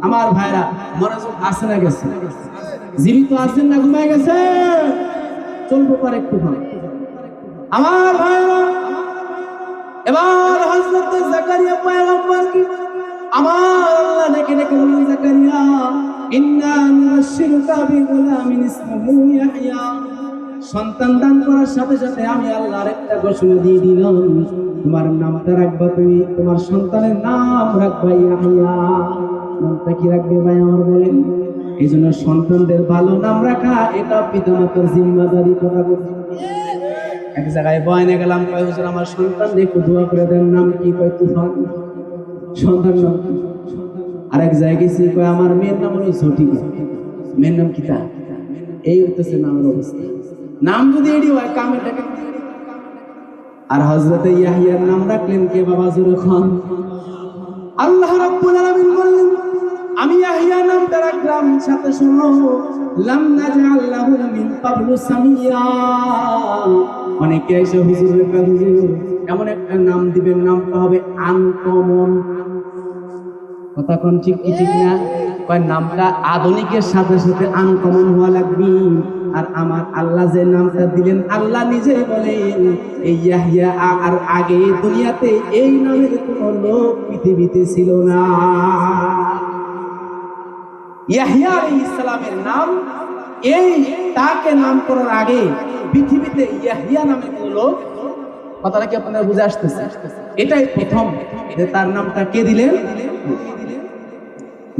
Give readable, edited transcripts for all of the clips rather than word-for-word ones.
আমার ভাইরা মনোযোগ আছে না গেছে? জীবিত আছেন না ঘুমায় গেছে? চলবো পারে একটু ভালো আমার ভাইরা। এবার হযরত জাকারিয়া পয়গম্বর কি আমার আল্লাহ ডেকে ডেকে বললেন, জাকারিয়া ইন্না নুবাশশিরুকা বিগুলামিন ইসমুহু ইয়াহইয়া। সন্তান দান করার সাথে সাথে আমি আল্লাহ আরেকটা ঘোষণা দিয়ে দিলাম, তোমার নামটা রাখবা, তুমি তোমার সন্তানের নাম রাখবা ইয়াহইয়া। নামটা কি রাখবে ভাই আমার বলেন? এই জন্য সন্তানদের ভালো নাম রাখা এটা পিতামাতার জিম্মাদারি। কথা বলছি এক জায়গায় বয়ানে গেলাম, কয় হুজুর আমার সন্তান একটু দোয়া করে দেন। নাম কি? কয় তুফান। সন্তান নাম। আরেক জায়গায় গেছি, কয় আমার মেয়ের নাম হলো ঝটিকা। মেয়ের নাম কি? তা এই হইতেছে নামের অবস্থা। নাম যদি এডি হয় কামে টাকা। আর হযরতে ইয়াহইয়ার নাম রাখলেন কে বাবা? জোরে খান। আল্লাহ রাব্বুল আলামিন বললেন, আমি ইয়াহইয়া নামটা রাখলাম, সাথে শোনো লাম নাজআল লাহু মিন ক্বাবলু সামিয়া। অনেকে এসে হুজুরের কাছে, হুজুর এমন একটা নাম দিবেন, নামটা হবে আনকমন। কথা কোন ঠিক কি ঠিক না? কয় নামটা আধুনিকের সাথে সাথে আনকমন হওয়া লাগবে। আর আমার আল্লাহ যে নামটা দিলেন, আল্লাহ নিজেই বলেন এই ইয়াহইয়া আর আগে দুনিয়াতে এই নামের কোনো লোক পৃথিবীতে ছিল না। ইয়াহইয়া আলাইহিস সালামের নাম, এই তাকে নাম করার আগে পৃথিবীতে ইয়াহইয়া নামে কোনো লোক, কথাটা কি আপনারা বুঝে আসতেছে? এটাই প্রথম যে তার নামটা কে দিলেন?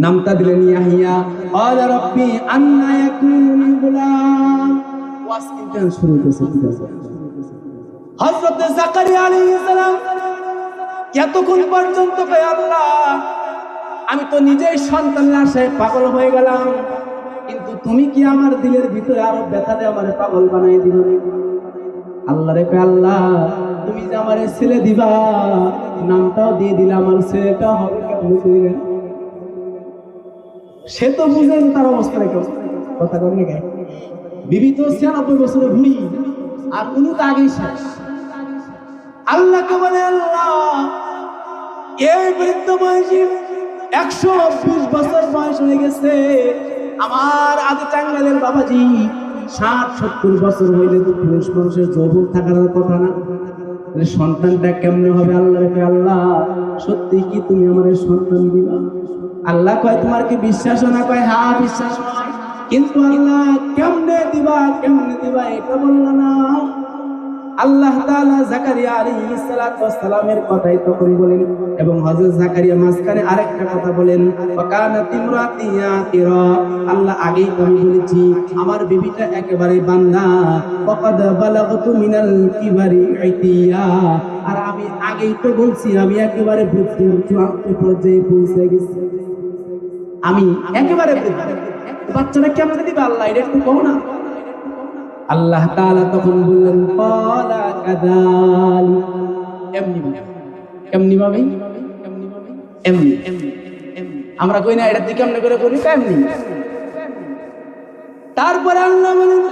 নামটা দিলেন ইয়াহইয়া। ক্বালা রাব্বি আন্না ইয়াকুনু লি গুলাম। ওয়াজ কিন্তু শুরু হইতেছে। ঠিক আছে, হযরত জাকারিয়া আলাইহিস সালাম এতক্ষণ পর্যন্ত কয় আল্লাহ আমি তো নিজেই সন্তানের আশায় পাগল হয়ে গেলাম, কিন্তু তুমি কি আমার দিলের ভিতরে আরো ব্যথা দিয়ে আমারে পাগল বানাই দিবে? আল্লাহ রে কয় আল্লাহ তুমি যে আমারে ছেলে দিবা, নামটাও দিয়ে দিলে, আমার ছেলেটা হবে কেমন? সে তো বুঝেন তার অবস্থা রেখে কথা করেন না। বিবি তো 96 বছরে বুড়ি, আর উনি তো আগেই শেষ। আল্লাহকে বলে আল্লাহ এই বৃদ্ধ বয়সী 120 বছর বয়স হয়ে গেছে, আমার আদি টাঙ্গাইলের বাবাজি 60-70 বছর হইলে তো পুরুষ মানুষের যৌবন থাকার কথা না? সন্তানটা কেমনে হবে? আল্লাহ রেখে আল্লাহ সত্যি কি তুমি আমার সন্তান দিবা? আল্লাহ কয় তোমার কি বিশ্বাস না? কয় হ্যাঁ বিশ্বাস, কিন্তু আল্লাহ কেমনে দিবা, কেমনে দিবা এটা বললো না। আল্লাহ তাআলা জাকারিয়া আলাইহিস সালাতু ওয়াস সালামের কথাই তখন বলেন, এবং হযরত জাকারিয়া মাঝখানে আরেকটা কথা বলেন, ওয়াকানাত ইমরাতি ইয়াতিরা। আল্লাহ আগেই আমি বলেছি আমার বিবিটা একেবারে বান্দা, ওয়াকাদ বালাগতু মিনাল কিবারি ইতিয়া। আর আমি আগেই তো বলছি আমি একেবারে বৃদ্ধর চূড়ান্ত পর্যায়ে পৌঁছে গেছি। আমি একেবারে বৃদ্ধ, বাচ্চাটা কেমনে দিবে আল্লাহ এটা একটু কও না। আল্লাহ তাআলা তখন বললেন ক্বালা কাযালিক। এমনি এমনি ভাবে এমনি আমরা কই না এটা দিকে কেমনে করে বলি কেমনি। তারপরে আল্লাহ বলেন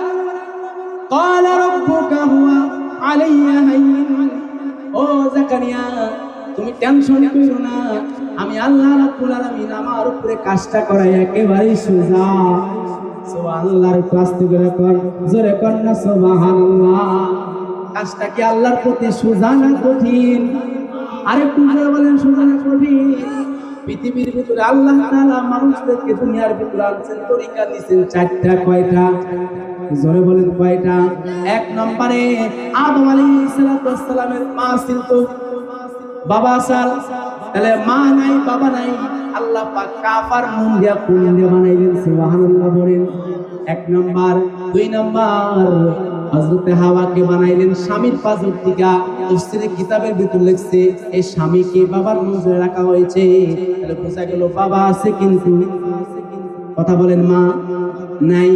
ক্বালা রাব্বুকা হুয়া আলাইয়া হাইয়্যিন। ও জাকারিয়া তুমি টেনশন করো না, আমি আল্লাহ রাব্বুল আলামিন আমার উপরে কাজটা করাই একেবারে সোজা। সুবহানাল্লাহর কাজটা করে কর, জোরে কর না সুবহানাল্লাহ। কাজটা কি আল্লাহর প্রতি সোজা না কঠিন? আরেকটু জোরে বলেন সোজা না কঠিন? পৃথিবীর ভিতরে আল্লাহ তাআলা মানুষদেরকে দুনিয়ার ভিতরে আনছেন, তরিকা দিয়েছেন 4টা। কয়টা? জোরে বলেন কয়টা? 1 নম্বরে আদম আলাইহিস সালাতু ওয়াস সালামের মা ছিল তো বাবা সাল, তাহলে মা নাই বাবা নাই, আল্লাহ পাক কাফার নুন দিয়া কুল দিয়া বানাইলেন। সুবহানাল্লাহ বলেন 1 নম্বর। 2 নম্বর হযরতে হাওয়াকে বানাইলেন স্বামীর পাজর টিকা। তাফসীরে কিতাবের ভিতর লেখছে এই স্বামীকে বাবার নজরে রাখা হয়েছে। তাহলে বোঝা গেল বাবা আছে কিন্তু কথা বলেন মা নাই।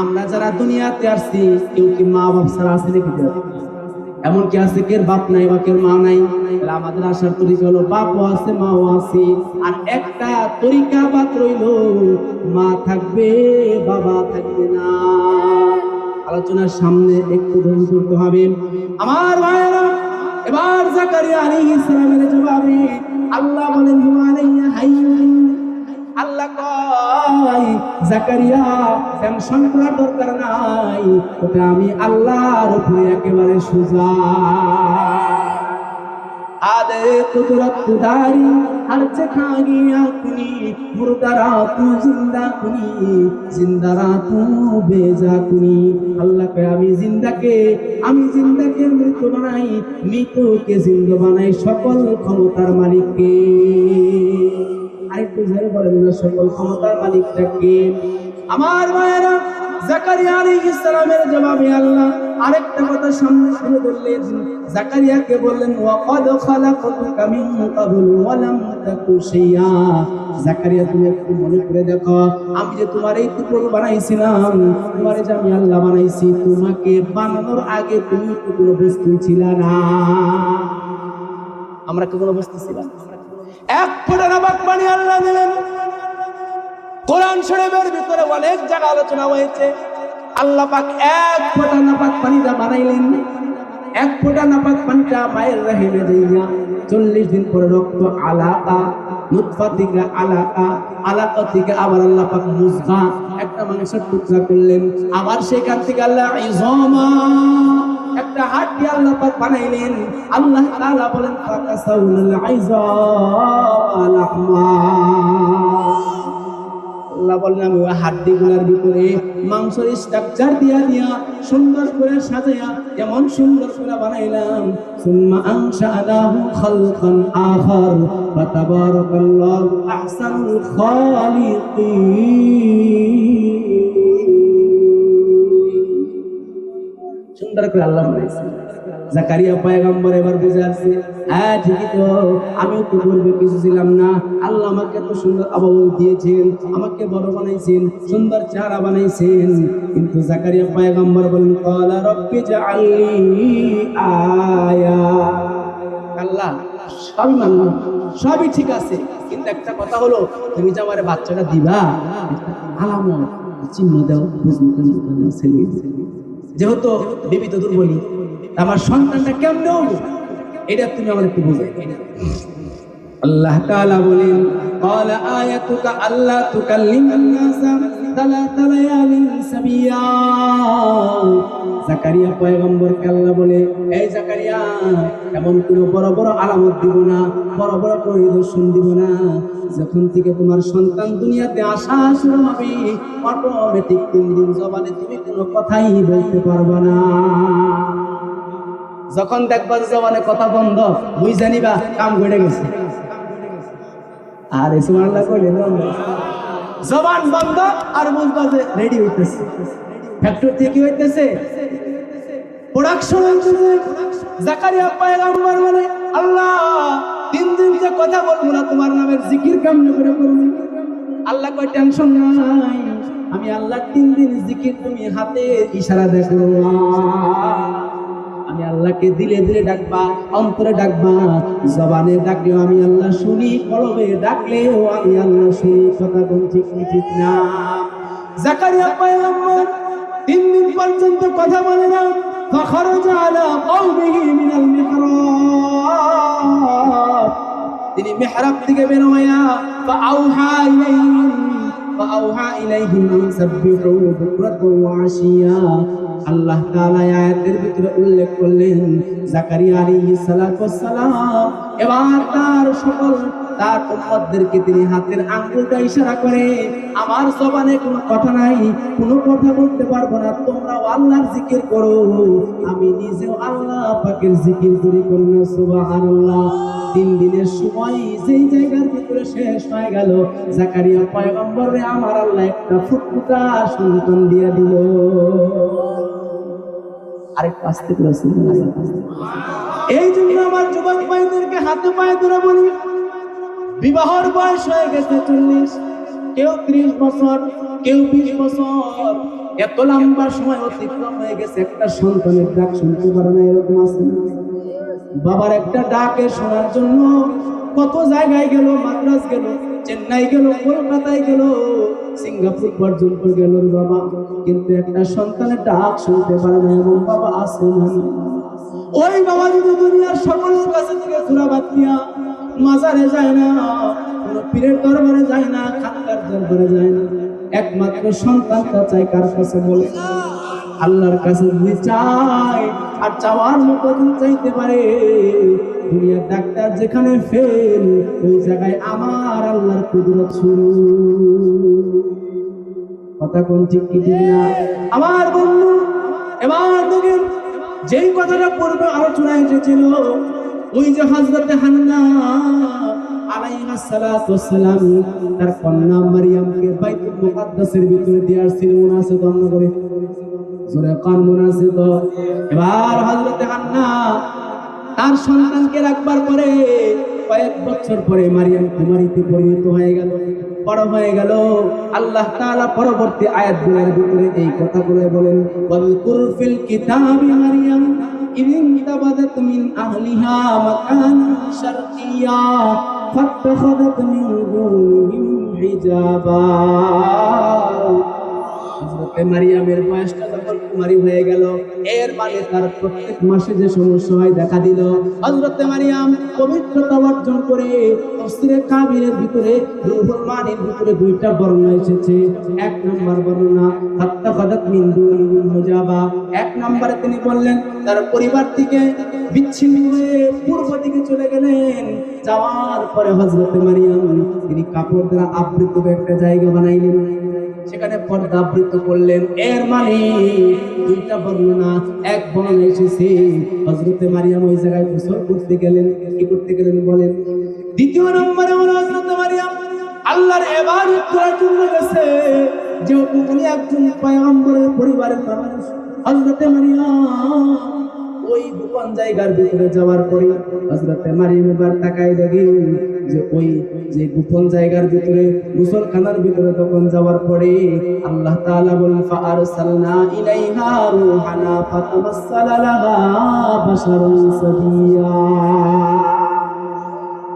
আমরা যারা দুনিয়াতে আসছি কেউ কি মা বাপ ছাড়া আছে নাকি? এমন কি আছে কে বাপ নাই বা কেউ মা নাই? তাহলে আমাদের আসার তরিকা হলো বাপও আছে মাও আছে, আর একটা তরিকা বাদ রইল মা থাকবে বাবা থাকবে না। আলোচনার সামনে একটু ধৈর্য ধরতে হবে আমার ভাইরা। এবার জাকারিয়া আলাইহিস সালামের জবাবে আল্লাহ বলেন হুয়া আলাইয়া হাইয়্যিন। আল্লাহ কয় জাকারিয়া টেনশন করার দরকার নাই, ওটা আমি আল্লাহর উপরে একেবারে সোজা। आदे कुदरत खुदारी हर जखागी आकुनी मुर्दारा तू जिंदा कुनी जिंदारा तू बेजा कुनी। अल्लाह के आमी जिंदा के मृत बनाई मृत्यु के जिंदा बनाई सकल क्षमतार मालिक के। আরেকটু জোরে বলেন না সকল ক্ষমতার মালিকটা কে? আমার ভাইরা জাকারিয়া আলাইহিস সালামের জবাবে আল্লাহ আরেকটা কথা সামনে শুনে বললেন। জাকারিয়াকে বললেন ওয়াকাদ খালাকতুকা মিন ক্বাবলু ওয়া লাম তাকু শাইআ। জাকারিয়া তুমি একটু মনে করে দেখো, আমি যে তোমার এই টুকরো বানাইছিলাম, তোমারে যে আমি আল্লাহ বানাইছি, তোমাকে বানানোর আগে তুমি কোনো বস্তু ছিলা না। আমরা কি কোনো বস্তু ছিলাম? এক ফোঁটা নাপাক পানি আল্লাহ দিলেন। কোরআন শরীফের ভিতরে অনেক জায়গা আলোচনা হয়েছে। আল্লাহ পাক এক ফোঁটা নাপাক পানিটা বানাইলেন। এক ফোঁটা নাপাক পানিটা মায়ের রহিমে দিয়া 40 দিন পরে রক্ত আলাকা, নুতফা থেকে আলাকা, আলাকা থেকে আবার আল্লাহ পাক মুজগা, একটা মাংসের টুকরা করলেন। আবার সেখান থেকে আল্লাহ ইজামা, একটা হাড্ডি আল্লাহ পাক বানাইলেন। আল্লাহ তাআলা বলেন ফাকাসাউল ইজামা লাহমা। আল্লাহ বলেন আমি ওই হাড্ডিগুলোর ভিতরে মাংসের স্ট্রাকচার দিয়া সুন্দর করে সাজায়া এমন সুন্দর করে বানাইলাম। সুম্মা আনশানাহু খালকান আখার ফাতাবারাকাল্লাহু আহসানুল খালিকিন। সুন্দর করে আল্লাহ বানাইছে। জাকারিয়া পয়গম্বর এবার বুঝে আসছে, হ্যাঁ ঠিকই তো, আমিও তো বলবো কিছু ছিলাম না। আল্লাহ আমাকে এত সুন্দর আবহাওয়া দিয়েছেন, আমাকে বড় বানাইছেন, সুন্দর চেহারা বানাইছেন। কিন্তু জাকারিয়া পয়গম্বর বলেন ক্বালা রব্বি জাআলনি আয়া। আল্লাহ সবই মানলাম, সবই ঠিক আছে, কিন্তু একটা কথা হলো তুমি যে আমার বাচ্চাটা দিবা, আলামত চিহ্ন দাও, ছেলে যেহেতু বিবি তো দুর্বলী, আমার সন্তানটা কেমনে হলো এটা তুমি আমার একটু বুঝাই। আল্লাহ তাআলা বলেন ক্বালা আয়াতুকা আল্লা তুকাল্লিমান নাসা সালাতা লায়ালিন সাবিয়া। জাকারিয়া পয়গম্বরকে আল্লাহ বলে, এই জাকারিয়া এমন কোনো বড় বড় আলামত দিব না, বড় বড় পরিদর্শন দিব না। যখন থেকে তোমার সন্তান দুনিয়াতে আসা শুরু হবে, অটোমেটিক 3 দিন জবানে তুমি কোনো কথাই বলতে পারবে না। যখন দেখবা জবানে কথা বন্ধ, বুঝ জানিবা কাম ঘটে গেছে। আর সুবহানাল্লাহ কইলে জবান বন্ধ আর বুঝবা যে রেডি হইতেছে, ফ্যাক্টরি থেকে কি হইতেছে, প্রোডাকশন হইতেছে। জাকারিয়া পয়গম্বর বলে আল্লাহ 3 দিন যে কথা বলবো না, তোমার নামের জিকির কেমনে করে করব? আল্লাহ কয় টেনশন নাই, আমি আল্লাহ 3 দিন জিকির তুমি হাতে ইশারা দেখো। আমি আল্লাহকে দিলে দিলে ডাকবা, অন্তরে ডাকবা, জবানে ডাকলেও আমি আল্লাহ শুনি, কলবে ডাকলেও আমি আল্লাহ শুনি। কথা কোন ঠিক না? জাকারিয়া পয়গম্বর 3 দিন পর্যন্ত কথা বলে না। ফাখরাজা আলা কওমিহি মিনাল মিহরাব, তিনি মিহরাব থেকে বের হইয়া ফাআউহা ইলাইহিম আন সাব্বিহু বুকরাতাও ওয়া আশিয়া। আল্লাহ তাআলা আয়াতের ভিতরে উল্লেখ করলেন জাকারিয়া আলাইহিস সালাতু ওয়াস সালাম এবার তার উম্মতদেরকে তিনি হাতের আঙ্গুলটা ইশারা করে, আমার জবানে কোনো কথা নাই, কোনো কথা বলতে পারবো না, তোমরাও আল্লাহর জিকির করো, আমি নিজেও আল্লাহ পাকের জিকির করি। করুন সুবহানাল্লাহ। 3 দিনের সময় যেই জায়গার ভিতরে শেষ হয়ে গেল, জাকারিয়া পয়গম্বরে আমার আল্লাহ একটা ফুটফুটা সন্তান দিয়ে দিল। আরেকটু আস্তে করে এই জন্য আমার যুবক ভাইদেরকে হাতে পায়ে ধরে বলি, বিবাহর বয়স হয়ে গেছে 40, কেউ 30 বছর, কেউ 20 বছর, এত লম্বা সময় অতিক্রম হয়ে গেছে, একটা সন্তানের ডাক শুনতে পারে না, এরকম আছে না? বাবার একটা ডাকে শোনার জন্য কত জায়গায় গেল, মাদ্রাজ গেল, চেন্নাই গেল, কলকাতায় গেল, সিঙ্গাপুর পর্যন্ত গেল বাবা, কিন্তু একটা সন্তানের ডাক শুনতে পারে না, এমন বাবা আছে না? ওই বাবা যদি দুনিয়ার সকলের কাছে থেকে ঘোরাবাদ দিয়া মাজারে যায় না, কোন কোনো পীরের দরবারে যায় না, খানকার দরবারে যায় না, একমাত্র সন্তানটা চাই কার কাছে বলে? আল্লাহর কাছে যদি চায়, আর চাওয়ার মতো যদি চাইতে পারে, দুনিয়ার ডাক্তার যেখানে ফেল, ওই জায়গায় আমার আল্লাহর কুদরত শুরু। কথা কোন ঠিক কি ঠিক না? আমার বন্ধু, এবার দেখেন যেই কথাটা পূর্বে আলোচনায় এসেছিল, ওই যে হযরতে হান্না আলাইহিস সালাতু ওয়াস সালাম তার কন্যা মারিয়ামকে বাইতুল মুকাদ্দাসের ভিতরে দিয়ে আসছিল, মনে আছে? দণ্ড করে জোরে কান মনে আছে তো? এবার হযরতে হান্না তার সন্তানকে রাখবার পরে কয়েক বছর পরে মারিয়াম কুমারীতে পরিণত হয়ে গেল, বড় হয়ে গেল। আল্লাহ তাআলা পরবর্তী আয়াতগুলোর ভিতরে এই কথাগুলো বলেন, ওয়াযকুর ফিল কিতাবি মারিয়াম ইনতাবাদাত মিন আহলিহা মাকানান শারকিয়্যা ফাত্তাখাযাত মিন দুনিহিম হিজাবা। হযরতে মারিয়ামের বয়সটা যখন কুমারী হয়ে গেল, এর মানে তার প্রত্যেক মাসে যে সমস্যা দেখা দিল, হযরতে মারিয়াম পবিত্রতা অর্জন করে তাফসীরে কাবিরের ভিতরে রুহুল মানির ভিতরে দুইটা বর্ণনা এসেছে। এক নম্বর বর্ণনা ফাত্তাখাযাত মিন দুনিহিম হিজাবা, এক নম্বরে তিনি বললেন তার পরিবার থেকে বিচ্ছিন্ন হয়ে পূর্ব দিকে চলে গেলেন। যাওয়ার পরে হযরতে মারিয়াম তিনি কাপড় দ্বারা আবৃত একটা জায়গা বানাইলেন, সেখানে পর্দা আবৃত করলেন। এর মানে দুইটা বর্ণনা। এক বর্ণনা এসেছে হযরতে মারিয়াম ওই জায়গায় গোসল করতে গেলেন। কি করতে গেলেন বলেন? দ্বিতীয় নম্বরে হলো হযরতে মারিয়াম আল্লাহর ইবাদত করার জন্য গেছে, যেহেতু উনি একজন পয়গম্বরের পরিবারের মানুষ। হযরতে মারিয়াম ওই গোপন জায়গার ভিতরে যাওয়ার পরে হযরতে মারিয়াম এবার তাকায় দেখে যে ওই যে গোপন জায়গার ভিতরে গোসলখানার ভিতরে তখন যাওয়ার পরে আল্লাহ তাআলা বলেন ফাআরসালনা ইলাইহা রূহানা ফাতামাসসালা লাহা বাশারান সাবিয়া।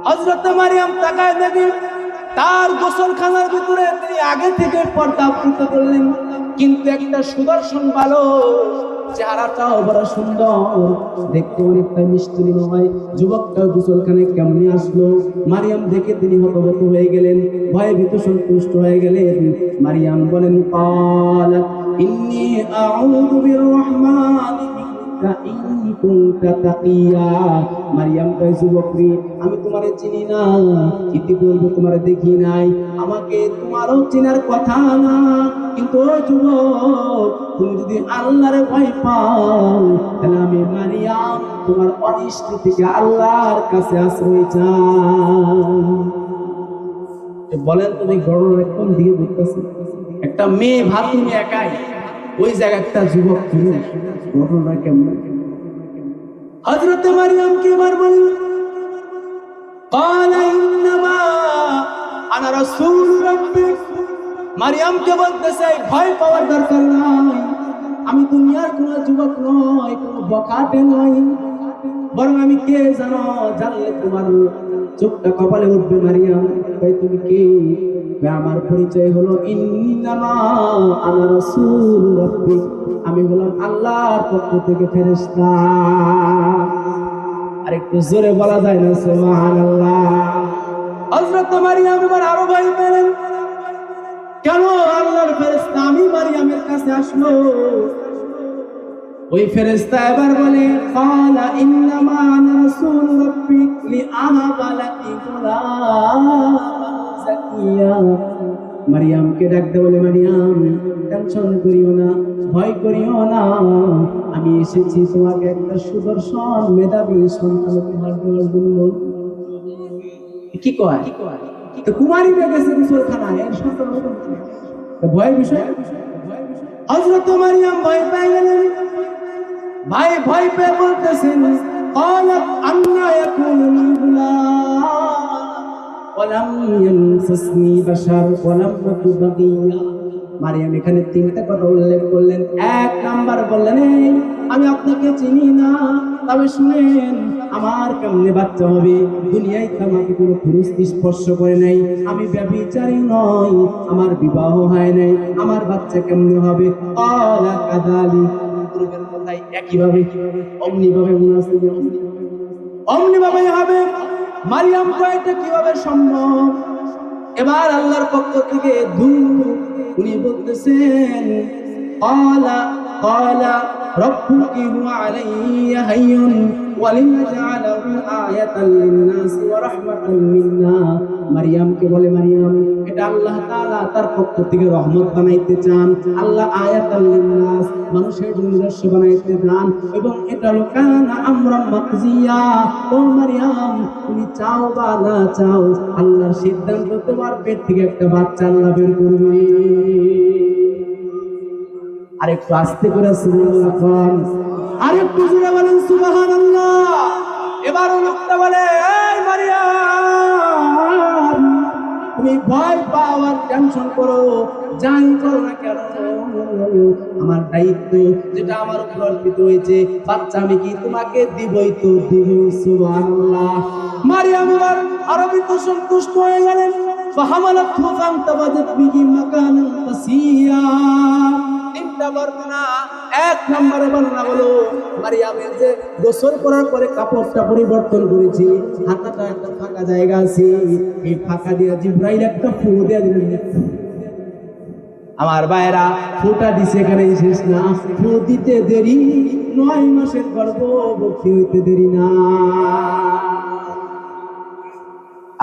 হযরত মারিয়াম তাকায় দেখে তার গোসলখানার ভিতরে তিনি আগে থেকে পর্দা আবৃত করলেন, কিন্তু একটা সুদর্শন বালক, চেহারাটাও বড় সুন্দর, দেখতে অনেকটা মিষ্টি নয়, যুবকটা গোসলখানায় কেমনে আসলো? মারিয়াম দেখে তিনি হতভম্ব হয়ে গেলেন, ভয়ে ভীত সন্তুষ্ট হয়ে গেলেন। মারিয়াম বলেন ক্বালাত ইন্নী আউযু বিররহমানি মিনকা ইন কুনতা তাকিয়া। মারিয়াম কয়, যুবকরে আমি তোমারে চিনি না, ইতিপূর্বে তোমারে দেখি নাই, আমাকে তোমারও চেনার কথা না, কিন্তু যুবক তুমি যদি আল্লাহর ভয় পাও, তাহলে আমি মারিয়াম তোমার অনিষ্ট থেকে আল্লাহর কাছে আশ্রয় চাই। বলেন তুমি ঘটনা কোন দিকে বুঝতেছে? একটা মেয়ে ভাতুনি একাই, ওই জায়গায় একটা যুবক পুরুষ, ঘটনা কেমন? হযরত মারিয়াম কে এবার বলেন ক্বালা ইন্নামা আনা রাসূল রাব্বিক। মারিয়াম কে বলতেছে ভয় পাওয়ার দরকার নাই, আমি দুনিয়ার কোনো যুবক নয়, কোনো বখাটে নয়, বরং আমি কে জানো? জানলে তোমার চোখটা কপালে উঠবে। মারিয়াম ভাই তুমি কে? আমার পরিচয় হলো ইন্নামা আনা রাসূল রাব্বিক, আমি হলাম আল্লাহর পক্ষ থেকে ফেরেশতা। আর একটু জোরে বলা যায় না সুবহানাল্লাহ? হযরত মারিয়াম এবার আরো ভয় পেলেন, কেন আল্লাহর ফেরেশতা আমি মারিয়ামের কাছে আসলো? ওই ফেরেশতা এবার বলে ক্বালা ইন্নামা আনা রাসূল রাব্বিক লিআহাবা লাকি গুলামান যাকিয়া। মারিয়ামকে ডাকতে বলে মারিয়াম টেনশন করিও না, ভয় করিও না, আমি এসেছি তোমাকে একটা সুদর্শন মেধাবী সন্তান উপহার দেওয়ার জন্য। কি কয়? তো কুমারী মেয়ে গেছে গোসলখানায়, এর সন্তান ভয়ের বিষয়। হযরত মারিয়াম ভয় পেয়ে গেলেন, ভয় পেয়ে বলতেছেন ক্বালাত আন্না ইয়াকুনু লি গুলাম ওয়া লাম ইয়ামসাসনি বাশার ওয়া লাম আকু বাগিয়া। মারিয়াম এখানে তিনটা কথা উল্লেখ করলেন। এক নাম্বার বললেন আমি আপনাকে চিনি না, তবে শুনেন আমার কেমনে বাচ্চা হবে? দুনিয়ায় তো আমাকে কোনো পুরুষ স্পর্শ করে নাই, আমি ব্যভিচারী নই, আমার বিবাহ হয় নাই, আমার বাচ্চা কেমনে হবে? ক্বালা কাযালিক, পূর্বের কথাই একইভাবে অমনিভাবে অমনিভাবে হবে। মারিয়াম কয়টা কিভাবে সম্ভব? এবার আল্লাহর পক্ষ থেকে উনি বলতেছেন ক্বালা ক্বালা রাব্বুকি হুয়া আলাইয়া হাইয়ুন ওয়া লিনাজআলাহু আয়াতাল লিন-নাসি ওয়া রাহমাতাল মিন্না। মারইয়ামকে বলে, মারইয়াম, এটা আল্লাহ তাআলা তার পক্ষ থেকে রহমত বানাইতে চান। আল্লাহ আয়াতাল লিন-নাস, মানুষের জন্য আদর্শ বানাইতে চান, এবং এটা হলো কানা আমরান মাকজিয়া। ও মারইয়াম, তুমি চাও বা না চাও, আল্লাহর সিদ্ধান্ত, তোমার পেট থেকে একটা বাচ্চা আল্লাহ বের করবে। আরেকটু আস্তে করে সুবহানাল্লাহ বলেন, আরেকটু জোরে বলেন সুবহানাল্লাহ। এবার লোকটা বলে, এই মারইয়াম, তুমি ভয় পাও আর টেনশন করো, যাই করো না কেন, আমার দায়িত্ব যেটা আমার উপর অর্পিত হয়েছে, বাচ্চা আমি কি তোমাকে দিবই তো দিবই। সুবহানাল্লাহ। মারইয়াম এবার আরবিতে সন্তুষ্ট হয়ে গেলেন। ফাহামালাতহু ফান্তাবাযাত বিহি মাকানান কাসিয়া। তিনটা বর্ণনা। এক নম্বরে বর্ণনা হলো মারইয়ামের যে গোসল করার পরে কাপড়টা পরিবর্তন করেছি, হাতাটা একটা ফাঁকা জায়গা আছে, এই ফাঁকা দিয়ে জিবরাইল একটা ফু দিয়ে দিলেন। আমার ভাইরা, ফুটা দিছে, এখানে শেষ না, ফু দিতে দেরি, 9 মাসের গর্ভবতী হইতে দেরি না।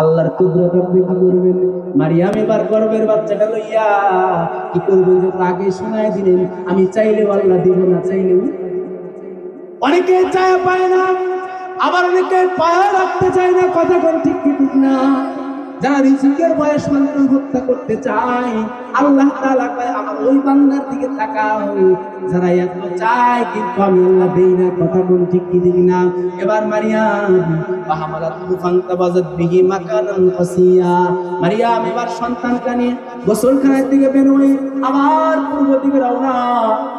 আল্লাহর কুদরত আপনি কি করবেন? মারইয়াম এবার গর্ভের বাচ্চাটা লইয়া কি করবেন, যে আগে শোনায় দিলেন, আমি চাইলেও আল্লাহ দিব না চাইলেও। অনেকে চায় পায় না, আবার অনেকে পায় রাখতে চায় না। কথা কোন ঠিক ঠিক না? যারা রিজিকের ভয়ে সন্তান হত্যা করতে চায়, আল্লাহ তাআলা কয় আমার ওই বান্দার দিকে তাকাও যারা এত চায় কিন্তু আমি আল্লাহ দেই না। কথা কোন ঠিক কি ঠিক না? এবার মারইয়াম ফাহামালাতহু ফান্তাবাযাত বিহি মাকানান কাসিয়া। মারইয়াম এবার সন্তানকে নিয়ে গোসলখানার দিকে বের হয়ে আবার পূর্ব দিকে রওনা।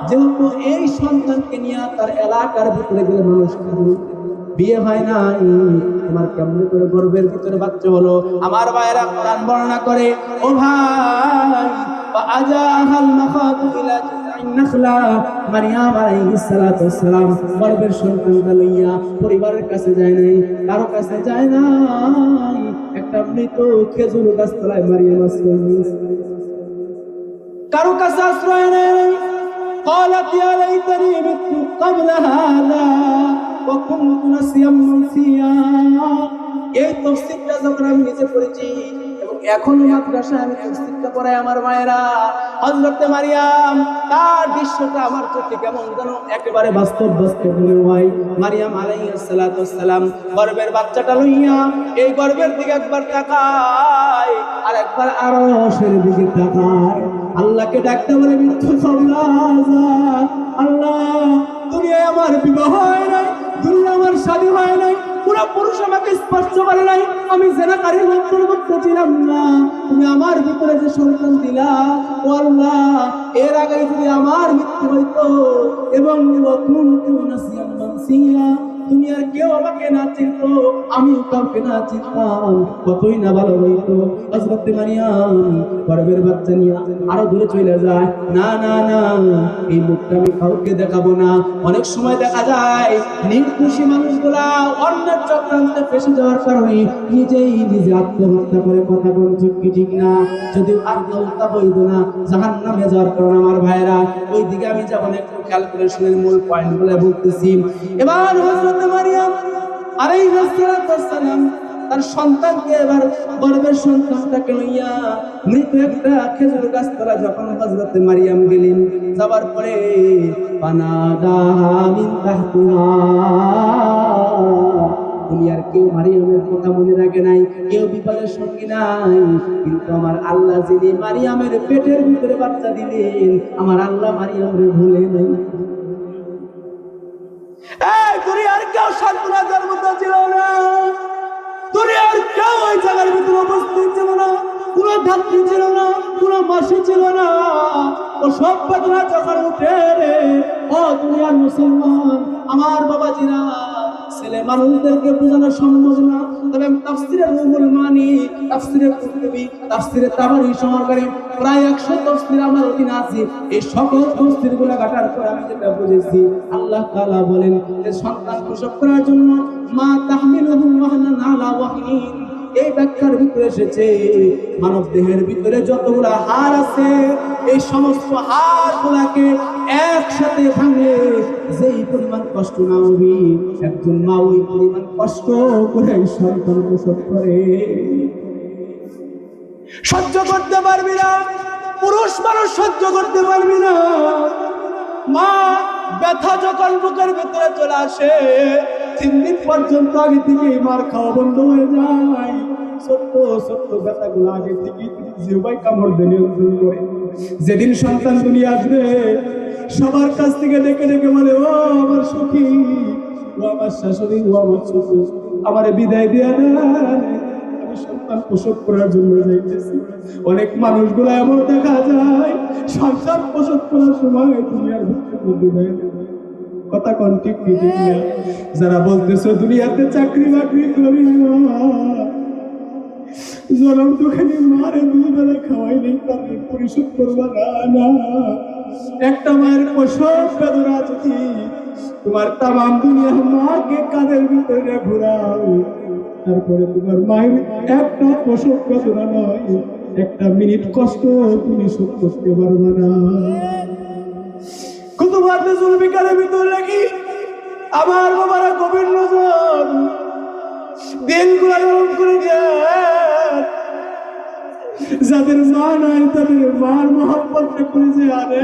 যেহেতু এই সন্তানকে নিয়ে তার এলাকার ভিতরে গেলে মানুষ বিয়ে হয় নাই, তোমার কেমন করে গর্ভের ভিতরে বাচ্চা হলো? আমার ভাইরা কোরআন বর্ণনা করে, ও ভাই, ফাআজাহাল মাখাতু ইলা জিযআইন নাখলা। মারইয়াম আলাইহিস সালাতু ওয়াস সালাম গর্ভের সন্তানকে লইয়া পরিবারের কাছে যায় নাই, কারো কাছে যায় নাই, একটা মৃত খেজুর গাছ তলায় মারইয়াম আশ্রয় নিয়েছে, কারো কাছে আশ্রয় নেই। قالت يا ليتني مت قبل هذا وكنت نسيا منسيا। এই তাফসীরটা যখন আমি নিজে পড়েছি এবং এখনো মাদ্রাসায় আমি তাফসীরটা পড়াই আমার মায়েরা, হযরত মারইয়াম তার দৃশ্যটা আমার চোখে কেমন যেন একেবারে বাস্তব বাস্তব মনে হয়। মারইয়াম আলাইহিস সালাতু ওয়াস সালাম গর্ভের বাচ্চাটা লইয়া এই গর্ভের দিকে একবার তাকায় আর একবার আরশের দিকে তাকায়, আল্লাহকে ডাকতে বলে, মৃত্যু আল্লাহ, দুনিয়ায় আমার বিবাহ হয় নাই, দুনিয়া আমার শাদী হয় নাই, পুরো পুরুষ আমাকে স্পর্শ করে নাই, আমি জিনাকারীর অন্তর্ভুক্ত ছিলাম না, তুমি আমার ভিতরে যে সন্তান দিলা, ও আল্লাহ, এর আগে যদি আমার মৃত্যু হইতো এবং তুমি আর কেউ আমাকে না চিনত, আমি কাউকে না চিনতাম, কতই না ভালো হইতো। হযরত মারইয়াম গর্ভের বাচ্চা নিয়ে আরো দূরে চলে যায়। না না না, এই মুখটা আমি কাউকে দেখাবো না। অনেক সময় দেখা যায় নির্দোষী মানুষগুলা অন্যের চক্রান্তে ফেসে যাওয়ার কারণে নিজেই নিজে আত্মহত্যা করে। কথা বল ঠিক কি ঠিক না? যদিও আত্মহত্যা বৈধ না, জাহান্নামে যাওয়ার কারণ। আমার ভাইরা, ওই দিকে আমি যখন একটু ক্যালকুলেশনের মূল পয়েন্টগুলো বলতেছি। এবার হযরত মারইয়াম আলাইহিস সালাতু ওয়াস সালাম তার সন্তানকে, এবার গর্ভের সন্তানটাকে লইয়া মৃত একটা খেজুর গাছ তলা যখন হযরত মারইয়াম গেলেন, যাবার পরে পানাদাহা মিন তাহতিহা, দুনিয়ার কেউ মারইয়ামের কথা মনে রাখে নাই, কেউ বিপদের সঙ্গী নাই, কিন্তু আমার আল্লাহ যিনি মারইয়ামের পেটের ভিতরে বাচ্চা দিলেন, আমার আল্লাহ মারইয়ামের ভুলে নাই। এই দুনিয়ার কেউ সান্ত্বনা দেওয়ার মতো ছিল না, দুনিয়ার কেউ ওই জায়গার ভিতরে উপস্থিত ছিল না, কোনো ধাত্রী ছিল না, কোনো মাসি ছিল না। ও সব ঘটনা যখন উঠে রে, ও দুনিয়ার মুসলমান আমার বাবাজিরা, ছেলে মানুষদেরকে বোঝানো সম্ভব না, তবে তাফসীরের রুহুল মানি, তাফসীরের কুরতুবী, তাফসীরের তাবারী সহকারে প্রায় 100 তাফসীর আমার অধীনে আছে। এই সকল তাফসীরগুলো ঘাটার পর আমি যেটা বুঝেছি, আল্লাহ তাআলা বলেন যে সন্তান প্রসব করার জন্য মা তাহমিলুহু ওয়াহনান আলা ওয়াহনিন, এই ব্যাখ্যার ভিতরে এসেছে মানব দেহের ভিতরে যতগুলা হাড় আছে এই সমস্ত হাড়গুলাকে একসাথে ভাঙে যেই পরিমাণ কষ্ট না হবে একজন মা ওই পরিমাণ কষ্ট করে সন্তান প্রসব করে। সহ্য করতে পারবি না, পুরুষ মানুষ সহ্য করতে পারবি না। মা ব্যথা যখন বুকের ভিতরে চলে আসে 3 দিন পর্যন্ত আগে থেকে মার খাওয়া বন্ধ হয়ে যায়। ছোট্ট ছোট্ট ব্যথাগুলো আগে থেকে জিহ্বায় কামড় দিয়ে নিয়ন্ত্রণ করে। যেদিন সন্তান দুনিয়া আসবে সবার কাছ থেকে ডেকে ডেকে বলে, ও আমার সখী, ও আমার শাশুড়ি, ও আমার শ্বশুর, আমারে বিদায় দিয়ে দেয়, আমি সন্তান প্রসব করার জন্য যাইতেছি। অনেক মানুষগুলো এমন দেখা যায় সন্তান প্রসব করার সময় দুনিয়ার ভিতরে বিদায় দেয়। কথা কোন ঠিক ঠিক না? যারা বলতেছো দুনিয়াতে চাকরি বাকরি করি না, জনম তো খালি মারে 2 বেলা খাওয়াই নেই, তাকে পরিশোধ করবা না। একটা মায়ের প্রসব বেদনা যদি তোমার তামাম দুনিয়া মাকে কাঁধের ভিতরে ঘোরাও, তারপরে তোমার মায়ের একটা প্রসব বেদনা নয়, একটা মিনিট কষ্ট তুমি শোধ করতে পারবে না। কুতুবাতে জুলফিকারের ভিতর লাগি আমার বাবারা গভীর নজর দিনগুলো নরম করে দেন। যাদের মা নাই তাদের মার মহব্বতটা করে যে আরে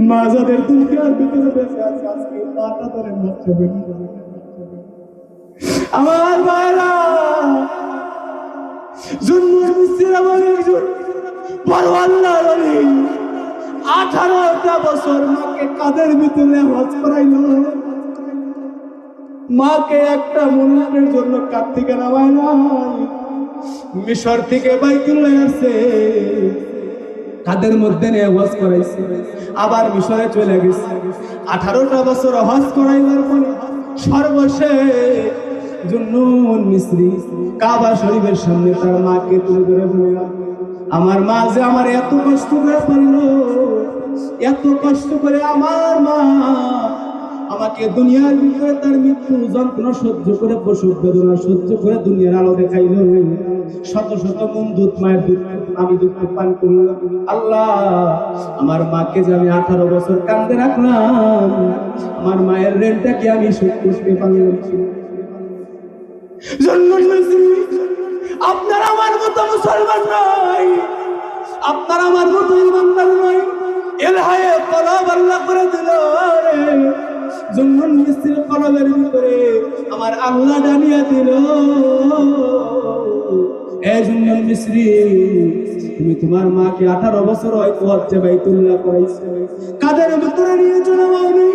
মা যাদের দুনিয়ার ভিতরে বেঁচে আছে আজকে মাটা ধরে বাচ্চা আমার ভাইরা জন্মের মিস্ত্রি আমার একজন বড় আল্লাহর ওলি 18টা বছর মাকে কাঁধের ভিতরে হজ করাইল। মাকে একটা মুহূর্তের জন্য কাঁধ থেকে নামায় নাই, মিশর থেকে বাইতুল্লাহ আসছে কাঁধের মধ্যে নিয়ে হজ করাইছে, আবার মিশরে চলে গেছে। 18টা বছর হজ করাইবার পরে সর্বশেষ জুন্নুন মিস্রি কাবা শরীফের সামনে তার মাকে তুলে ধরে বলল, আমার মা যে আমার এত কষ্ট করে পারল, এত কষ্ট করে আমার মা আমাকে দুনিয়ার ভিতরে তার মৃত্যু যন্ত্রণা সহ্য করে প্রসব বেদনা সহ্য করে দুনিয়ার আলো দেখাইল। শত শত মন দুধ মায়ের দুধ আমি দুধ পান করলাম। আল্লাহ আমার মাকে যে আমি 18 বছর কাঁদতে রাখলাম, আমার মায়ের ঋণটা কি আমি শোধ করতে পারলাম? আপনার আমার মতো মুসলমান নয়, আপনার আমার মতো ইমানদার নয়, এলহায়ে কলব আল্লাহ করে দিল রে। জুন্নুন মিস্ত্রির কলবের ভিতরে আমার আল্লাহ ডালিয়া দিল। এ জুন্নুন মিস্ত্রি, তুমি তোমার মাকে 18 বছর হয়তো হজ্জে বাইতুল্লাহ করাইছো, কাদের ভিতরে নিয়ে চলে যাওনি,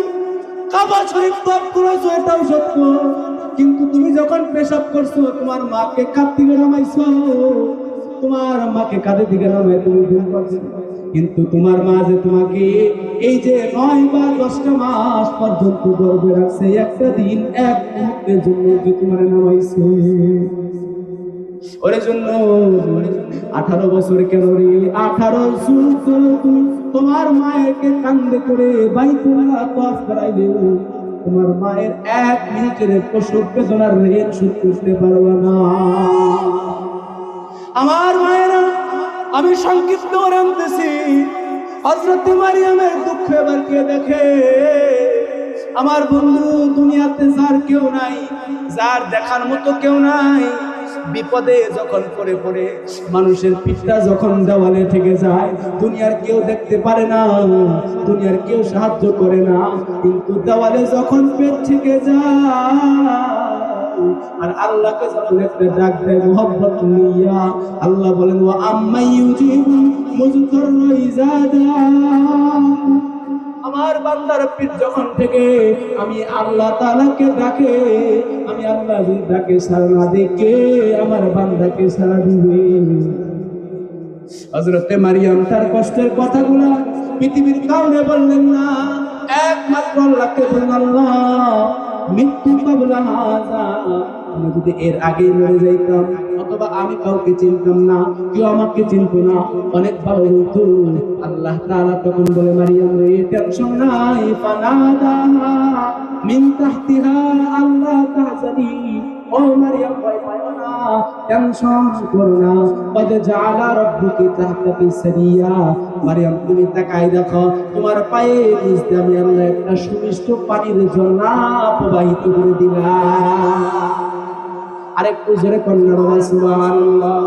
কাবা শরীফ তওয়াফ করেছো, এটাও সত্য। কিন্তু তুমি যখন পেশাব করছো তোমার মাকে কাঁধ থেকে নামাইছো, তোমার মাকে কাঁধে দিকে নামাই তুমি ভুল করছো। কিন্তু তোমার মা যে তোমাকে এই যে 9 বা 10টা মাস পর্যন্ত গর্ভে রাখছে, একটা দিন এক মুহূর্তের জন্য যে তোমার নামাইছে, ওর জন্য 18 বছর কেন রে? 18 যুগ তুমি তোমার মায়েরকে কান্দে করে বাইতুল্লাহ তওয়াফ করাইলে তোমার মায়ের 1 মিনিটের প্রসব বেদনার ঋণ শোধ করতে পারবে না। আমার মায়েরা, আমি সংক্ষিপ্ত করে আনতেছি, হযরত মারিয়ামের দুঃখ এবার কে দেখে? আমার বন্ধু, দুনিয়াতে যার কেউ নাই, যার দেখার মতো কেউ নাই, বিপদে যখন পড়ে পড়ে মানুষের পিঠটা যখন দেওয়ালে থেকে যায়, দুনিয়ার কেউ দেখতে পারে না, দুনিয়ার কেউ সাহায্য করে না, কিন্তু দেওয়ালে যখন পেট থেকে যায় আর আল্লাহকে যখন একটা ডাক দেয় মোহাব্বত নিয়া, আল্লাহ বলেন ওয়া আম্মাই ইউজিবু মুজতাররা ইযা দা। আমার বান্দার পিঠ যখন থেকে আমি আল্লাহ তাআলাকে ডাকে, আমি আল্লাহ ডাকে সাড়া না দেখে আমার বান্দাকে সাড়া দিবে। হযরতে মারিয়াম তার কষ্টের কথাগুলো পৃথিবীর কাউকে বললেন না, একমাত্র আল্লাহকে বললেন, আল্লাহ মৃত্যু কাবলা হাযা, আমি যদি এর আগেই মরে যাইতাম অথবা আমি কাউকে চিনতাম না, কেউ আমাকে চিনতো না, অনেক ভালো হতো। আল্লাহ তাআলা তখন বলে, মারিয়াম রে টেনশন নাই, ফানাদাহা মিন তাহতিহা আল্লাহ তাহজানি ও মারিয়াম ভয় পাও না, টেনশন করো না, কদ জাআলা রাব্বুকি তাহতাকি সারিয়া। মারিয়াম তুমি তাকায় দেখো, তোমার পায়ে নিচ দিয়ে আমি আল্লাহ একটা সুমিষ্ট পানির ঝর্ণা প্রবাহিত করে দিলাম। আরেকটু জোরে কন্যা বাবা সুবহানাল্লাহ।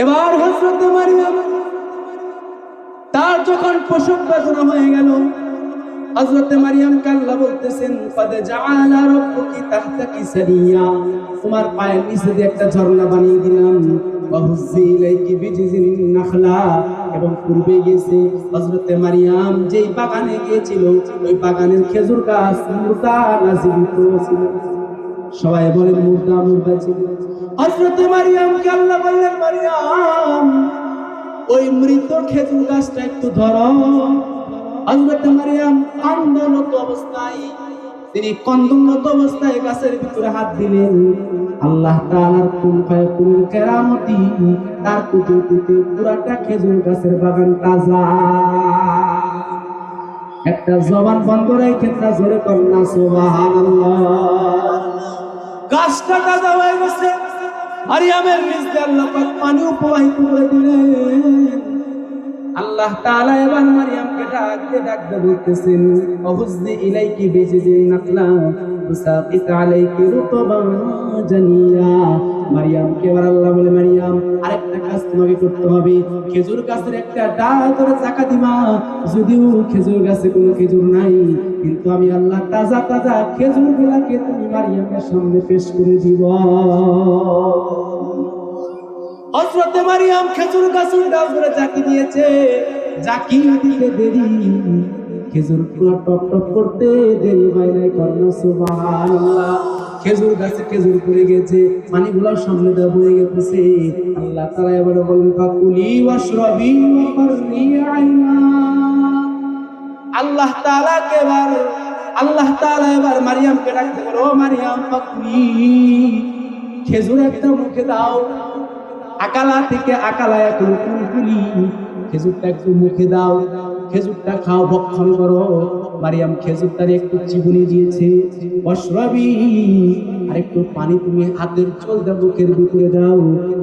এবার হযরত মারিয়াম তার যখন প্রসব বেদনা হয়ে গেল, হযরত মারিয়াম আল্লাহ বলতেছেন কদ জাআলা রাব্বুকি তাহতাকি সারিয়া, তোমার পায়ের নিচে দিয়ে একটা ঝর্ণা বানিয়ে দিলাম। ওয়াহুজ্জি ইলাইকি বিজিজিন নাখলা, এবং পূর্বে গেছে হযরত মারিয়াম যেই বাগানে গিয়েছিল ওই বাগানের খেজুর গাছ মুর্দা না জীবিত ছিল? সবাই বলেন মুর্দা মুর্দা ছিল। হযরত মারিয়ামকে আল্লাহ বললেন মারিয়াম ওই মৃত খেজুর গাছটা একটু ধরো। হযরত মারিয়াম কান্দনরত অবস্থায়, তিনি কন্দনরত অবস্থায় গাছের ভিতরে হাত দিলেন। আল্লাহ তাআলার কুন ফায়াকুনের কেরামতি, তার কুদরতিতে পুরাটা খেজুর গাছের বাগান তাজা। একটা জবান বন্ধ রেখে তা জোরে কন্যা সুবহানাল্লাহ। গাছটা তাজা হয়ে গেছে, মারিয়ামের নিচ দিয়ে আল্লাহ পাক পানি প্রবাহিত করে দিলেন। আল্লাহ তাআলা এবার মারিয়ামকে ডাকতে বলতেছেন ওহুজ্জি ইলাইকি বিজিজিন নাখলা তুসাকিত আলাইকি রুতবান জানিয়া। মারিয়ামকে এবার আল্লাহ বলে মারিয়াম আরেকটা কাজ তোমাকে করতে হবে, খেজুর গাছের একটা ডাল ধরে চাকা দিবা। যদিও খেজুর গাছে কোনো খেজুর নাই, কিন্তু আমি আল্লাহ তাজা তাজা খেজুর গুলাকে তুমি মারিয়ামের সামনে পেশ করে দিব। হযরত মারিয়াম খেজুর গাছের ডাল ধরে জাকি দিয়েছে, জাকি দিতে দেরি, খেজুর গুলো টপ টপ করতে দেরি হয় নাই। কন্যা সুবহানাল্লাহ। খেজুর গাছে খেজুর পড়ে গেছে, পানিগুলো সামনে দিয়ে বয়ে গেছে। আল্লাহ তাআলা এবার বলেন ফাকুলি ওয়াশরাবি ওয়া কাররি আইনা। আল্লাহ তাআলা এবার মারিয়ামকে ডাকতে বলে ও মারিয়াম ফাকুলি, খেজুর একটা মুখে দাও। আকালা থেকে আকালায় এখন কুলকুলি, খেজুরটা একটু মুখে দাও, খেজুরটা খাও, ভক্ষণ করো। মারিয়াম খেজুরটার একটু চিবুনি দিয়েছে। ওয়াশরাবি, আর একটু পানি তুমি হাতের চোলটা মুখের ভিতরে দাও।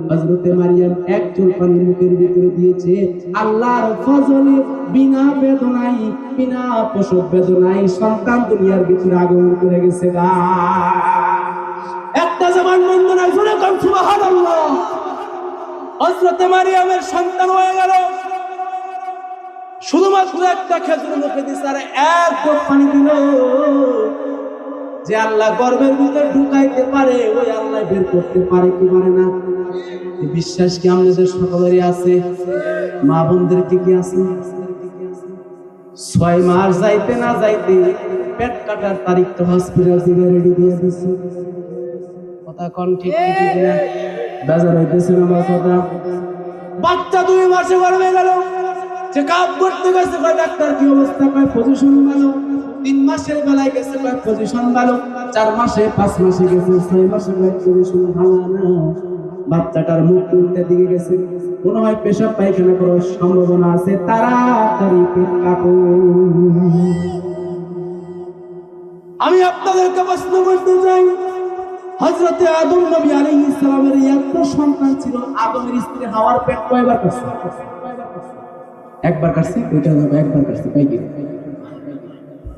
হযরতে মারিয়াম এক চোল পানি মুখের ভিতরে দিয়েছে। আল্লাহর ফজলে বিনা বেদনায়, বিনা প্রসব বেদনায় সন্তান দুনিয়ার ভিতরে আগমন করে গেছে। একটা জবান বন্ধ না, জোরে কর সুবহানাল্লাহ। হযরত মারিয়ামের সন্তান হয়ে গেল, শুধুমাত্র একটা খেজুর মুখে দিছে আর এক ঢোক পানি দিল। যে আল্লাহ গর্ভের ভিতরে ঢুকাইতে পারে ওই আল্লাহ বের করতে পারে কি পারে না? বিশ্বাস কি আমাদের সকলেরই আছে? মা বোনদের কি আছে? 6 মাস যাইতে না যাইতে পেট কাটার তারিখ তো হসপিটাল থেকে রেডি দিয়ে দিছে। কথা কোন ঠিক ঠিক না? বাজার হইতেছে না কথা। বাচ্চা 2 মাসে গর্ভে গেল, চেক আপ করতে গেছে, কয় ডাক্তার কি অবস্থা, কয় পজিশন ভালো। 3 মাসের বেলায় গেছে, কয় পজিশন ভালো। 4 মাসে 5 মাসে গেছে, 6 মাসে কয় পজিশন ভালো না। বাচ্চাটার মুখ উল্টে দিকে গেছে, মনে হয় পেশাব পায়খানা করার সম্ভাবনা আছে, তাড়াতাড়ি পেট কাটো। আমি আপনাদেরকে প্রশ্ন করতে চাই, হযরতে আদম নবী আলাইহিস সালামের এত সন্তান ছিল, আদমের স্ত্রী হাওয়ার পেট কয়বার কাটছে? একবার কাটছে, ওইটা হবে একবার কাটছে, তাই কি?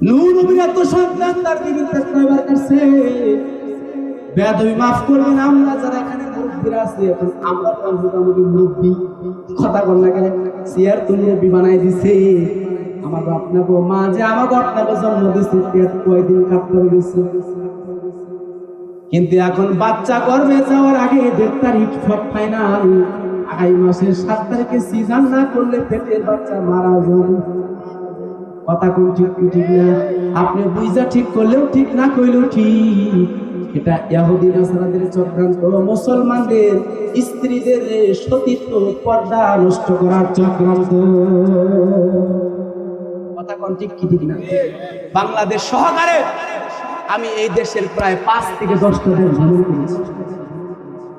নূহ নবীর এত সন্তান, তার বিবি পেট কয়বার কাটছে? বেয়াদবি মাফ করবেন, আমরা যারা এখানে মুরব্বিরা আছি, এখন আমরা তো মোটামুটি মুরব্বি, কথা বল না কেন, চেয়ার তুলে বিমানায় দিছে। আমাকে আপনাকে মা যে আমাকে আপনাকে জন্ম দিচ্ছে, পেট কয়দিন কাটতে গেছে। কিন্তু এখন বাচ্চা গর্ভে যাওয়ার আগে 1.5 তারিখ সব ফাইনাল, 2 মাসের 7 তারিখে সিজার না করলে পেটের বাচ্চা মারা যাবে। কথা কোন ঠিক ঠিক না? আপনি বুঝা ঠিক করলেও ঠিক, না কইলেও ঠিক। এটা ইহুদি নাসারাদের চক্রান্ত, মুসলমানদের স্ত্রীদের সতীত্ব পর্দা নষ্ট করার চক্রান্ত। কথা কোন ঠিক কি ঠিক না? বাংলাদেশ সহকারে আমি এই দেশের প্রায় 5 থেকে 10টা দেশ ভ্রমণ করেছি,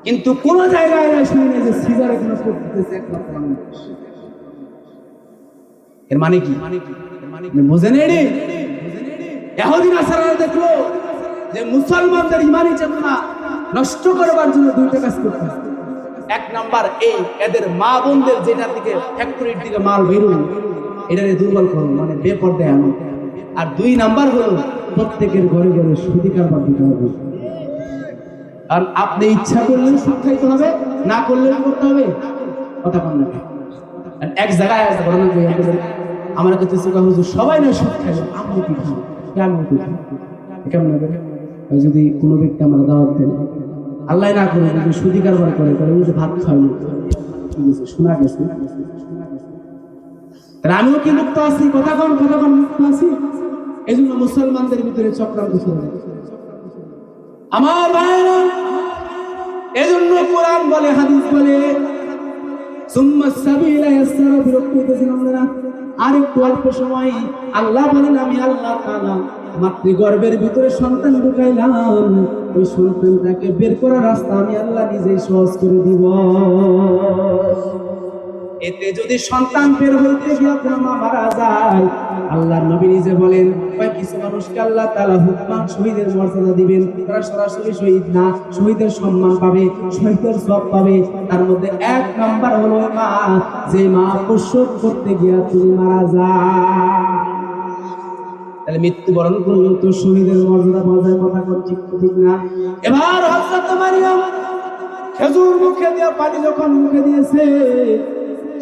কিন্তু কোন জায়গায় শুনি না যে সিজারে কোনো করতেছে একমাত্র বাংলাদেশ। এর মানে কি? বুঝেন? ইহুদি নাসারারা দেখলো যে মুসলমানদের ইমানি চেতনা নষ্ট করবার জন্য দুইটা কাজ করতে হবে। এক নাম্বার এই এদের মা বোনদের যেটা থেকে ফ্যাক্টরির দিকে মাল বেরোয় এটারে দুর্বল করো, মানে বেপরদায় আনো। আর দুই নাম্বার হলো প্রত্যেকের ঘরে ঘরে সুদি কারবার দিতে হবে। আর আপনি ইচ্ছা করলেও সুদ খাইতে হবে, না করলেও করতে হবে, কথা বল না। এক জায়গায় আছে ঘটনা আমার কাছে চোখা হুজুর সবাই না সুদ খাই, আপনি কি খান, কেমন কেমন হবে? যদি কোনো ব্যক্তি আমরা দাওয়াত দেন, আল্লাহ না করে যদি সুদি কারবার করে তাহলে ওই যে ভাত খাওয়া ঠিক আছে, শোনা গেছে। তাহলে আমিও কি মুক্ত আছি? কথা কন মুক্ত আছি। এই জন্য মুসলমানদের ভিতরে চক্রান্ত চলে আমার ভাইরা। এজন্য কোরআন বলে, হাদিস বলে, সুম্মা সাবিলা ইয়াসসারা বিরক্ত হইতেছেন আপনারা। আর একটু অল্প সময় আল্লাহ বলেন আমি আল্লাহ তাআলা মাতৃগর্ভের ভিতরে সন্তান ঢুকাইলাম, ওই সন্তানটাকে বের করার রাস্তা আমি আল্লাহ নিজেই সহজ করে দিব। এতে যদি সন্তান বের হইতে গিয়ে আপনার মা মারা যায়, আল্লাহর নবী নিজে বলেন কিছু মানুষকে আল্লাহ তাআলা হুকমান শহীদের মর্যাদা দিবেন। তারা সরাসরি শহীদ না, শহীদের সম্মান পাবে, শহীদের সওয়াব পাবে। তার মধ্যে এক নাম্বার হলো মা, যে মা প্রসব করতে গিয়ে তুমি মারা যায়, তাহলে মৃত্যুবরণ করলেও তো শহীদের মর্যাদা পাওয়া যায়। কথা কোন ঠিক না? এবার হযরত মারিয়াম খেজুর মুখে দিয়ে পানি যখন মুখে দিয়েছে,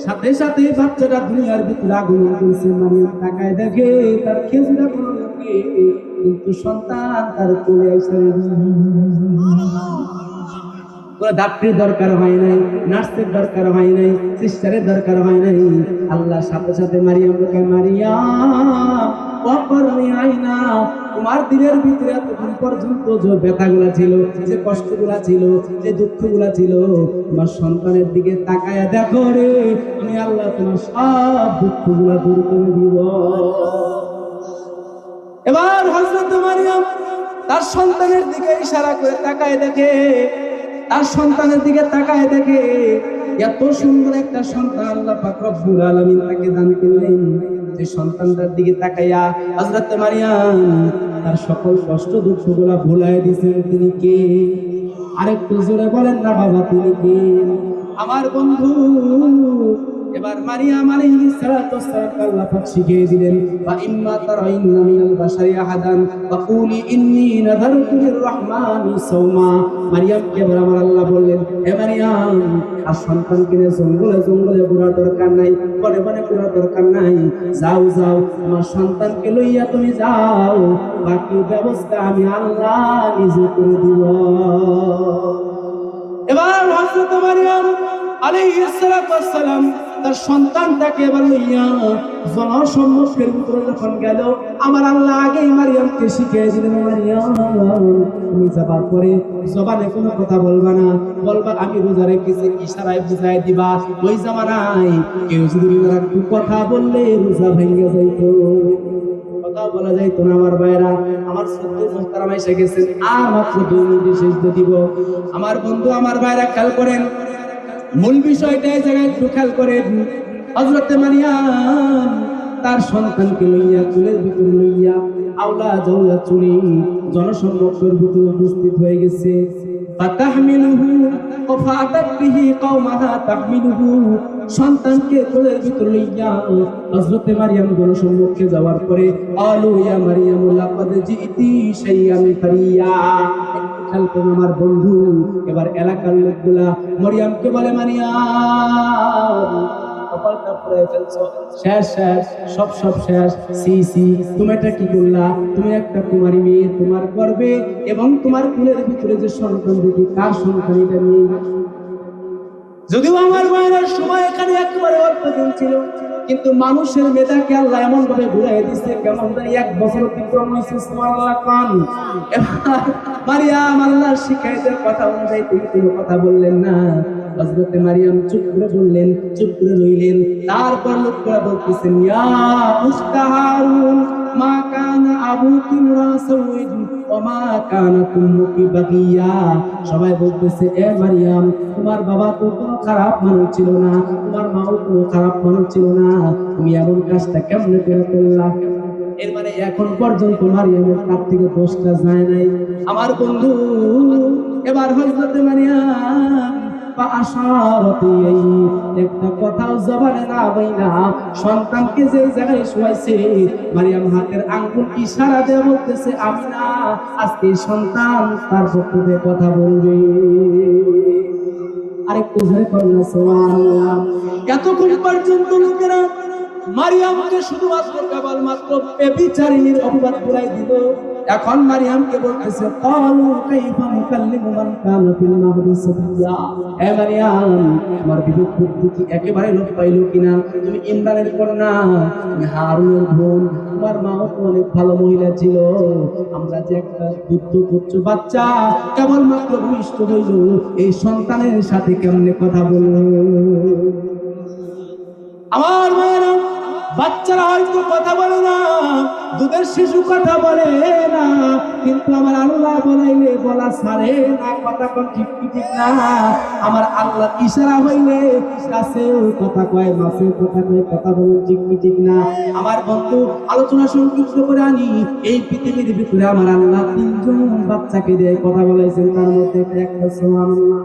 সাথে সাথে বাচ্চাটা দুনিয়ার ভিতরে আগমন করেছে। মারিয়াম তাকায় দেখে তার খেজুরা কোনো মুখে, কিন্তু সন্তান তার কোলে এসে। কোনো ডাক্তারের দরকার হয় নাই, নার্সের দরকার হয় নাই, সিস্টারের দরকার হয় নাই। আল্লাহ সাথে সাথে মারিয়ামকে মারিয়াম আইনা, তোমার দিনের ভিতরে এতক্ষণ পর্যন্ত যে ব্যথাগুলা ছিল, যে কষ্টগুলা ছিল, যে দুঃখগুলা ছিল, তোমার সন্তানের দিকে তাকায়া দেখো রে, আমি আল্লাহ তোমার সব দুঃখগুলা দূর করে দিব। এবার হযরত মারিয়াম তার সন্তানের দিকে ইশারা করে তাকায় দেখে, তার সন্তানের দিকে তাকায় দেখে এত সুন্দর একটা সন্তান আল্লাহ পাক রব্বুল আলামিন তাকে দান করলেন। যে সন্তানটার দিকে তাকাইয়া হযরত মারিয়াম তার সকল কষ্ট দুঃখগুলা ভুলায় দিয়েছেন। তিনি কে? আরেকটু জোরে বলেন না বাবা, তিনি কে? আমার বন্ধু। এবার মারিয়াম আলাইহিস সালাতু ওয়াস সালাম আল্লাহ পাক শিখিয়ে দিলেন, ওয়া ইম্মা তারাইন্না মিনাল বাশারি আহাদান ফাকুলি ইন্নী নাযারতু লিররহমানি সাওমা। মারিয়ামকে এবার আমার আল্লাহ বললেন, হে মারিয়াম, আর সন্তানকে জঙ্গলে জঙ্গলে ঘোরার দরকার নাই, বনে বনে ঘোরার দরকার নাই। যাও যাও, আমার সন্তানকে লইয়া তুমি যাও, বাকি ব্যবস্থা আমি আল্লাহ নিজে করে দিব। এবার হযরত মারিয়াম আলাইহিস সালাতু ওয়াস সালাম তার সন্তানটাকে এবার লইয়া জনসম্মুখের ভিতরে যখন গেল, আমার আল্লাহ আগেই মারিয়ামকে শিখিয়ে দিলেন, মারিয়াম তুমি যাবার পরে জবানে কোনো কথা বলবা না, বলবা আমি রোজা রেখেছি, ইশারায় বুঝাই দিবা। ওই জামানায় কেউ যদি একটু কথা বললে রোজা ভেঙে যাইতো, কথা বলা যাইতো না। আমার ভাইরা, আমার শ্রদ্ধেয় মুহতারাম এসে গেছেন, আর মাত্র 2 মিনিট শেষ দিব। আমার বন্ধু, আমার ভাইরা খেয়াল করেন, মূল বিষয়টা এই জায়গায় একটু খেয়াল করেন। হযরত মারিয়াম তার সন্তানকে লইয়া চুলের ভিতরে লইয়া আওলা জাওলা চুরি জনসম্মুখের ভিতরে উপস্থিত হয়ে গেছে। ফাতাহমিলুহু ওয়াফাতাত বিহি কওমাহা তাহমিলুহু, সন্তানকে কোলের ভিতরে লইয়া হযরত মারিয়াম জনসম্মুখে যাওয়ার পরে আলু ইয়া মারিয়াম লাকাদ জিইতি শাইআন ফারিয়া। খেয়াল করুন আমার বন্ধু, এবার এলাকার লোকগুলা মারিয়ামকে বলে, মারিয়াম কপালটা পুড়ে ফেলছো, শেষ শেষ, সব শেষ। সি সি, তুমি এটা কি করলা? তুমি একটা কুমারী মেয়ে, তোমার গর্ভে এবং তোমার কোলের ভিতরে যে সন্তান দেখি, কার সন্তান এটা নিয়ে? যদিও আমার মায়ের সময় এখানে একেবারে অল্প দিন ছিল, কিন্তু মানুষের মেধাকে আল্লাহ এমন ভাবে ঘুরাই দিচ্ছে, কেমন জানি 1 বছর অতিক্রম হয়েছে। সুবহানাল্লাহ কান। এবার মারিয়াম আল্লাহর শিখাইতের কথা অনুযায়ী তিনি কোনো কথা বললেন না। হযরত মারিয়াম চুপ করে বললেন, চুপ করে রইলেন। তারপর লোকরা বলতেছেন, ইয়া উখতা হারুন মা কানা আবুকি মুরাসাউইদ ওয়া মা কানাত উম্মুকি বাগিয়া। সবাই বলতেছে, এ মারিয়াম, তোমার বাবা তো কোনো খারাপ মানুষ ছিল না, তোমার মাও কোনো খারাপ মানুষ ছিল না, তুমি এমন কাজটা কেমনে করে করলা? এর মানে এখন পর্যন্ত মারিয়ামের কাছ থেকে দোষটা যায় নাই। আমার বন্ধু, এবার হযরত মারিয়াম একটা কথাও জবানে না বইলা সন্তানকে যে জায়গায় শোয়াইছে, মারিয়াম হাতের আঙ্গুল ইশারা দিয়ে বলতেছে, আমিনা আজকে সন্তান তার পক্ষ দিয়ে কথা বলবে। আরেকটু জোরে করুন সুবহানাল্লাহ। এতক্ষণ পর্যন্ত লোকেরা মারিয়ামকে শুধুমাত্র কেবলমাত্র ব্যভিচারিণীর অপবাদ ঘুরাই দিল। এখন মারিয়ামকে বলতেছে, ক্বালু কাইফা নুকাল্লিমু মান কানা ফিল মাহদি সাবিয়্যা। হে মারিয়াম, তোমার বিবেক বুদ্ধি কি একেবারে লোপ পাইলো কিনা? তুমি ইমরানের কন্যা, তুমি হারুনের বোন, তোমার মাও তো অনেক ভালো মহিলা ছিল। আমরা যে একটা দুধ বাচ্চা কেবলমাত্র ভূমিষ্ঠ হইল, এই সন্তানের সাথে কেমনে কথা বলবো? আমার মায়েরা, বাচ্চারা হয়তো কথা বলে না, দুধের শিশু কথা বলে না, কিন্তু আমার আল্লাহ বলাইলে বলা ছাড়ে না, কথা কোন ঠিক না। আমার আল্লাহ ইশারা হইলে গাছেও কথা কয়, মাছেও কথা কয়, কথা বলে ঠিক না। আমার বন্ধু, আলোচনা সংক্ষিপ্ত করে আনি, এই পৃথিবীর ভিতরে আমার আল্লাহ 3 জন বাচ্চাকে দিয়ে কথা বলাইছেন, তার মধ্যে একটা সুবহানাল্লাহ।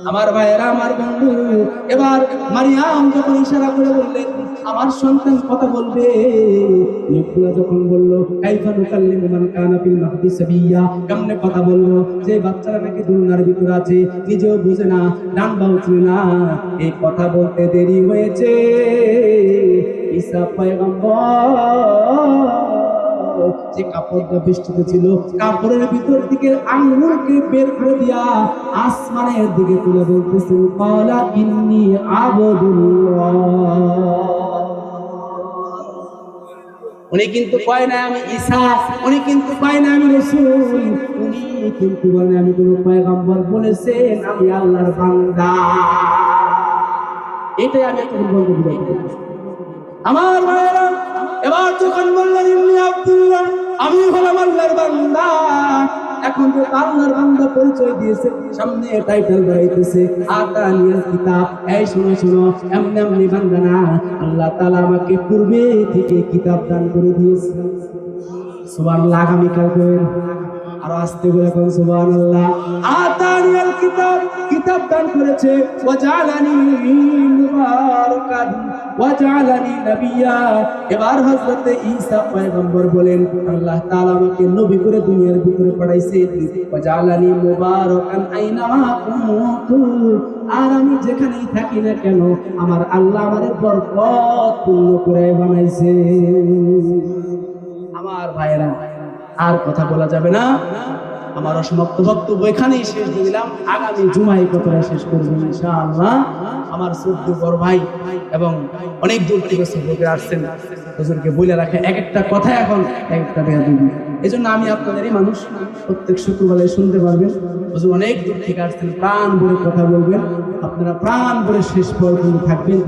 আমার ভাইয়েরা, আমার বন্ধু, এবার মারিয়াম যখন ইশারা করে বললেন আমার সন্তান কথা বলবে, লোকগুলো যখন বলল কাইফা নুকাল্লিমু মান কানা ফিল মাহদি সাবিয়্যা, কেমনে কথা বলবো যে বাচ্চারা নাকি দুনিয়ার ভিতরে আছে, নিজেও বুঝে না, ডান বাউ চিনে না। এই কথা বলতে দেরি হয়েছে। ঈসা পয়গম্বর যে কাপড়টা বেষ্টিত ছিল, কাপড়ের ভিতর দিকে আঙ্গুলকে বের করে দিয়া আসমানের দিকে তুলে বলতেছেন, ক্বালা ইন্নী আবদুল্লাহ। উনি কিন্তু কয় না আমি ঈসা, উনি কিন্তু কয় না আমি রাসূল, উনি কিন্তু বলেন আমি কোন পয়গম্বর, বলেছেন আমি আল্লাহর বান্দা। এটাই আমি আপনাদের বলতে বুঝাইতে। আমার ভাইরা, এবার যখন বললেন ইন্নী আব্দুল্লাহ, আমি হলাম আল্লাহর বান্দা, এখন যে আল্লাহর বান্দা পরিচয় দিয়েছে, সামনে টাইটেল বাড়াইতেছে আতানিয়াল কিতাব। এই শুনো শুনো, এমনি বান্দা না, আল্লাহ তাআলা আমাকে পূর্বে থেকে কিতাব দান করে দিয়েছে। সুবহানাল্লাহ। আগামীকাল করেন আর আস্তে বলে কোন সুবহানাল্লাহ। আতানিয়াল কিতাব, কিতাব দান করেছে, ওয়াজআলানি মুবারাকান ওয়াজআলানি নাবিয়্যা। এবার হযরত ঈসা পয়গম্বর বলেন আল্লাহ তাআলা আমাকে নবী করে দুনিয়ার ভিতরে পাঠাইছে, ওয়াজআলানি মুবারাকান আইনামা কুনতু। আর আমি যেখানেই থাকি না কেন আমার আল্লাহ আমারে বরকতপূর্ণ করে বানাইছে। আমার ভাইরা, আর কথা বলা যাবে না। আমার অসমাপ্ত বক্তব্য এখানেই শেষ দিলাম। আগামী জুমায় কথাটা শেষ করবো ইনশাআল্লাহ। আমার শ্রদ্ধ বড় ভাই এবং অনেক দূর থেকে শ্রদ্ধা আসছেন, হুজুরকে বলে রাখে এক একটা কথা এখন এক একটা দেয়া দিবি। এই জন্য আমি আপনাদেরই মানুষ, প্রত্যেক শুক্রবারে শুনতে পারবেন। হুজুর অনেক দূর থেকে আসছেন, প্রাণ ভরে কথা বলবেন, আপনারা প্রাণ ভরে শেষ পর্যন্ত থাকবেন।